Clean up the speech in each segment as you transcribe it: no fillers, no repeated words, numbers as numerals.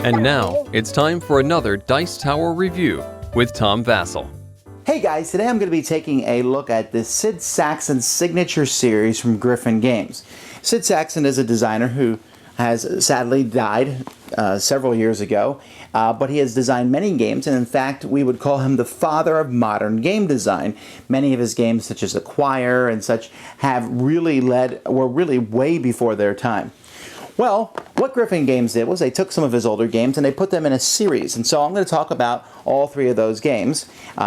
And now, it's time for another Dice Tower review with Tom Vasel. Hey guys, today I'm going to be taking a look at the Sid Sackson signature series from Griffin Games. Sid Sackson is a designer who has sadly died several years ago, but he has designed many games, and in fact we would call him the father of modern game design. Many of his games, such as Acquire and such, were really way before their time. Well, what Griffin Games did was they took some of his older games and they put them in a series. And so I'm going to talk about all three of those games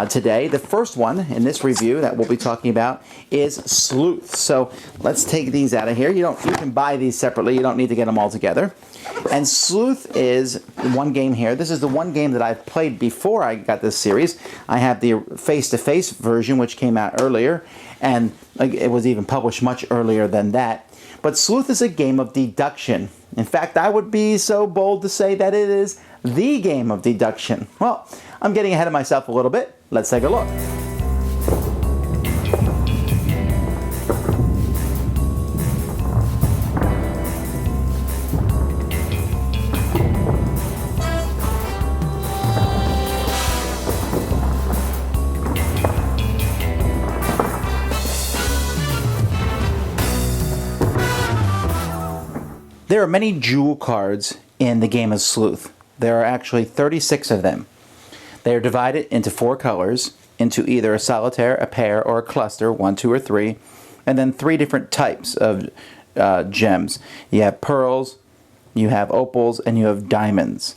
today. The first one in this review that we'll be talking about is Sleuth. So let's take these out of here. You can buy these separately. You don't need to get them all together. And Sleuth is one game here. This is the one game that I've played before I got this series. I have the face-to-face version, which came out earlier, and it was even published much earlier than that. But Sleuth is a game of deduction. In fact, I would be so bold to say that it is the game of deduction. Well, I'm getting ahead of myself a little bit. Let's take a look. There are many jewel cards in the game of Sleuth. There are actually 36 of them. They are divided into 4 colors, into either a solitaire, a pair, or a cluster, 1, 2, or 3, and then 3 different types of gems. You have pearls, you have opals, and you have diamonds.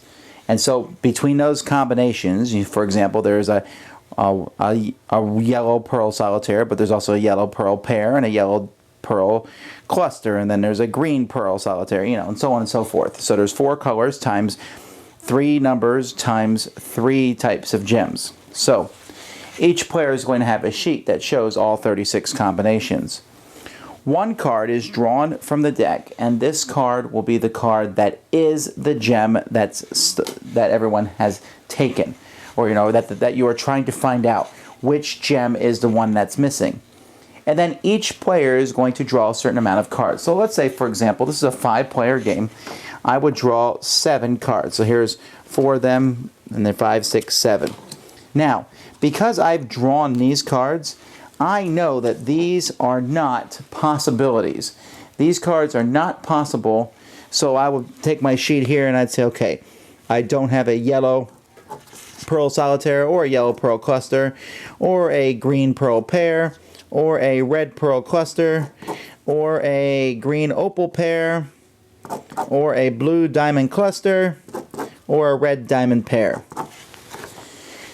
And so between those combinations, for example, there's a yellow pearl solitaire, but there's also a yellow pearl pair and a yellow pearl cluster, and then there's a green pearl solitaire, and so on and so forth. So there's 4 colors times 3 numbers times 3 types of gems. So each player is going to have a sheet that shows all 36 combinations. One card is drawn from the deck, and this card will be the card that is the gem that everyone has taken, or that you are trying to find out which gem is the one that's missing. And then each player is going to draw a certain amount of cards. So let's say, for example, this is a 5-player game. I would draw 7 cards. So here's 4 of them, and then 5, 6, 7. Now, because I've drawn these cards, I know that these are not possibilities. These cards are not possible, so I would take my sheet here and I'd say, okay, I don't have a yellow pearl solitaire or a yellow pearl cluster or a green pearl pair, or a red pearl cluster, or a green opal pair, or a blue diamond cluster, or a red diamond pair.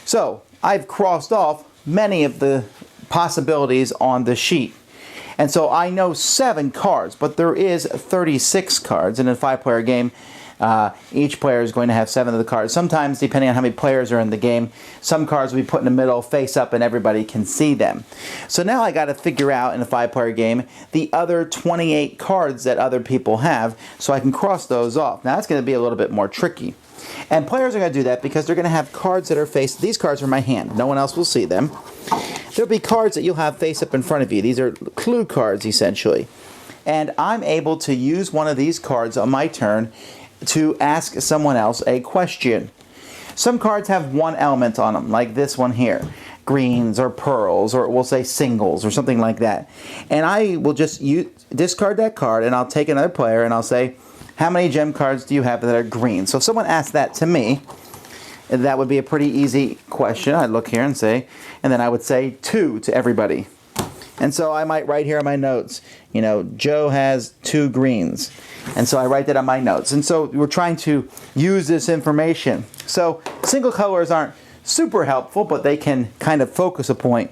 So I've crossed off many of the possibilities on the sheet. And so I know 7 cards, but there is 36 cards. In a 5-player game, each player is going to have 7 of the cards. Sometimes, depending on how many players are in the game, some cards will be put in the middle, face up, and everybody can see them. So now I got to figure out, in a 5-player game, the other 28 cards that other people have, so I can cross those off. Now that's going to be a little bit more tricky. And players are going to do that because they're going to have cards that are faced. These cards are in my hand. No one else will see them. There'll be cards that you'll have face up in front of you. These are clue cards, essentially. And I'm able to use one of these cards on my turn to ask someone else a question. Some cards have one element on them, like this one here. Greens or pearls, or we'll say singles or something like that. And I will just discard that card, and I'll take another player and I'll say, how many gem cards do you have that are green? So if someone asks that to me, that would be a pretty easy question. I'd look here and say, and then I would say 2 to everybody. And so I might write here on my notes, Joe has 2 greens. And so I write that on my notes. And so we're trying to use this information. So single colors aren't super helpful, but they can kind of focus a point.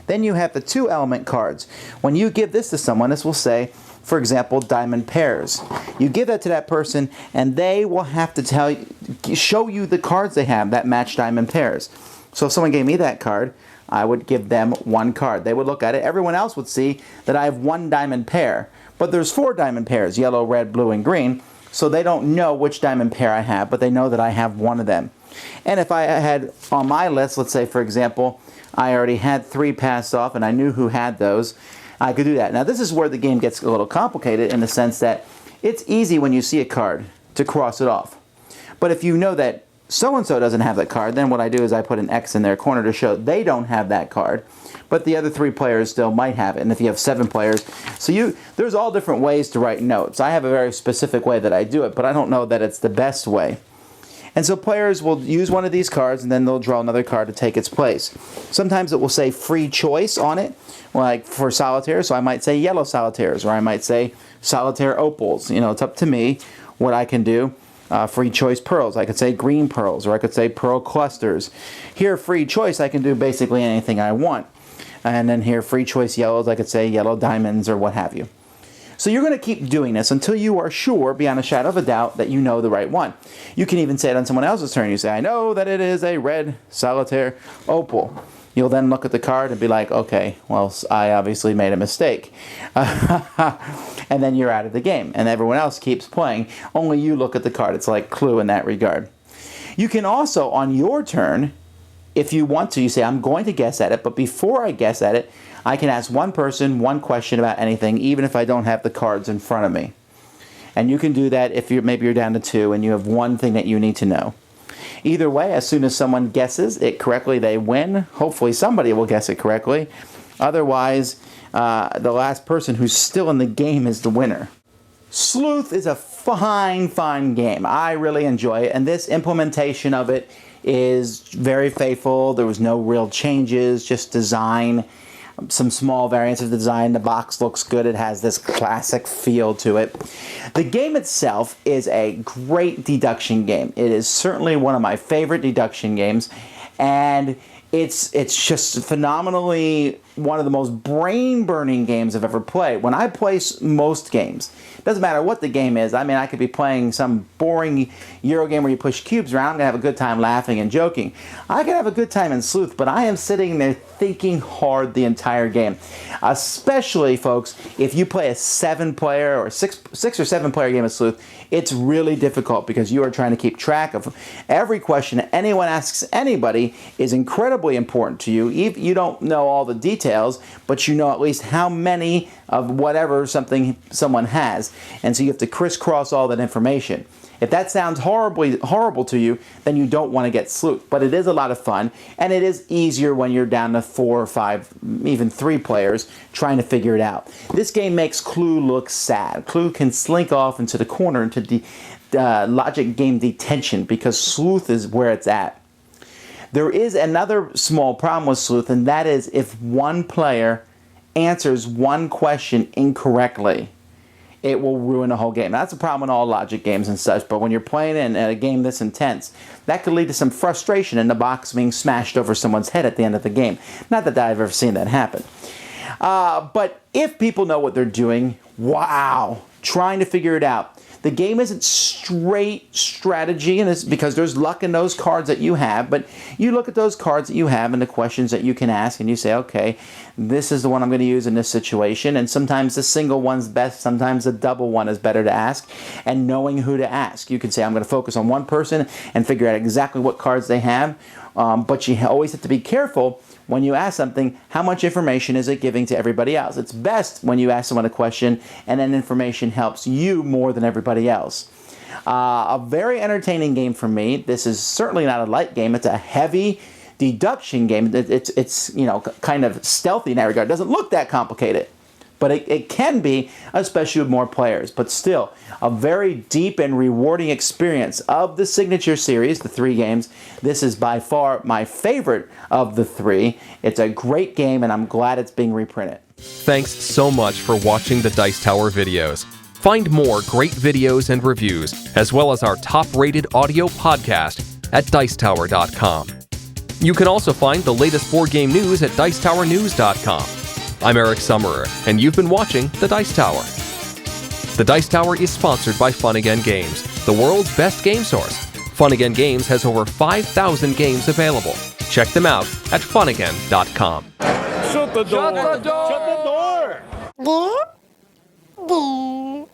Then you have the 2-element cards. When you give this to someone, this will say, for example, diamond pairs. You give that to that person, and they will have to show you the cards they have that match diamond pairs. So if someone gave me that card, I would give them 1 card. They would look at it. Everyone else would see that I have 1 diamond pair. But there's 4 diamond pairs, yellow, red, blue, and green. So they don't know which diamond pair I have, but they know that I have 1 of them. And if I had on my list, let's say, for example, I already had 3 passed off and I knew who had those, I could do that. Now this is where the game gets a little complicated in the sense that it's easy when you see a card to cross it off. But if you know that so-and-so doesn't have that card, then what I do is I put an X in their corner to show they don't have that card, but the other 3 players still might have it. And if you have 7 players, so there's all different ways to write notes. I have a very specific way that I do it, but I don't know that it's the best way. And so players will use one of these cards, and then they'll draw another card to take its place. Sometimes it will say free choice on it, like for solitaire, so I might say yellow solitaires, or I might say solitaire opals. It's up to me what I can do. Free choice pearls, I could say green pearls, or I could say pearl clusters. Here, free choice, I can do basically anything I want. And then here, free choice yellows, I could say yellow diamonds or what have you. So you're going to keep doing this until you are sure, beyond a shadow of a doubt, that you know the right one. You can even say it on someone else's turn. You say, I know that it is a red solitaire opal. You'll then look at the card and be like, okay, well, I obviously made a mistake. And then you're out of the game. And everyone else keeps playing. Only you look at the card. It's like Clue in that regard. You can also, on your turn, if you want to, you say, I'm going to guess at it, but before I guess at it, I can ask one person one question about anything, even if I don't have the cards in front of me. And you can do that if maybe you're down to 2 and you have one thing that you need to know. Either way, as soon as someone guesses it correctly, they win. Hopefully somebody will guess it correctly. Otherwise, the last person who's still in the game is the winner. Sleuth is a fine game. I really enjoy it, and this implementation of it is very faithful. There was no real changes, just design. Some small variants of the design. The box looks good. It has this classic feel to it. The game itself is a great deduction game. It is certainly one of my favorite deduction games, and it's just phenomenally one of the most brain-burning games I've ever played. When I play most games, it doesn't matter what the game is. I mean, I could be playing some boring Euro game where you push cubes around. I'm going to have a good time laughing and joking. I could have a good time in Sleuth, but I am sitting there thinking hard the entire game. Especially, folks, if you play a 7-player or 6 or 7-player game of Sleuth, it's really difficult because you are trying to keep track of every question anyone asks anybody is incredibly important to you. You don't know all the details, but you know at least how many of whatever someone has, and so you have to crisscross all that information. If that sounds horrible to you, then you don't want to get Sleuth. But it is a lot of fun, and it is easier when you're down to 4 or 5, even 3 players trying to figure it out. This game makes Clue look sad. Clue can slink off into the corner into logic game detention because Sleuth is where it's at. There is another small problem with Sleuth, and that is if one player answers one question incorrectly, it will ruin the whole game. That's a problem in all logic games and such, but when you're playing in a game this intense, that could lead to some frustration in the box being smashed over someone's head at the end of the game. Not that I've ever seen that happen. But if people know what they're doing, wow, trying to figure it out. The game isn't straight strategy, and it's because there's luck in those cards that you have, but you look at those cards that you have and the questions that you can ask, and you say, okay, this is the one I'm going to use in this situation, and sometimes the single one's best, sometimes the double one is better to ask, and knowing who to ask. You can say, I'm going to focus on one person and figure out exactly what cards they have, but you always have to be careful when you ask something, how much information is it giving to everybody else? It's best when you ask someone a question and then information helps you more than everybody else. A very entertaining game for me. This is certainly not a light game. It's a heavy deduction game. It's kind of stealthy in that regard. It doesn't look that complicated, but it can be, especially with more players. But still, a very deep and rewarding experience of the Signature series, the 3 games. This is by far my favorite of the 3. It's a great game, and I'm glad it's being reprinted. Thanks so much for watching the Dice Tower videos. Find more great videos and reviews, as well as our top-rated audio podcast at Dicetower.com. You can also find the latest board game news at Dicetowernews.com. I'm Eric Summerer, and you've been watching The Dice Tower. The Dice Tower is sponsored by Fun Again Games, the world's best game source. Fun Again Games has over 5,000 games available. Check them out at funagain.com. Shut the door! Shut the door! Shut the door!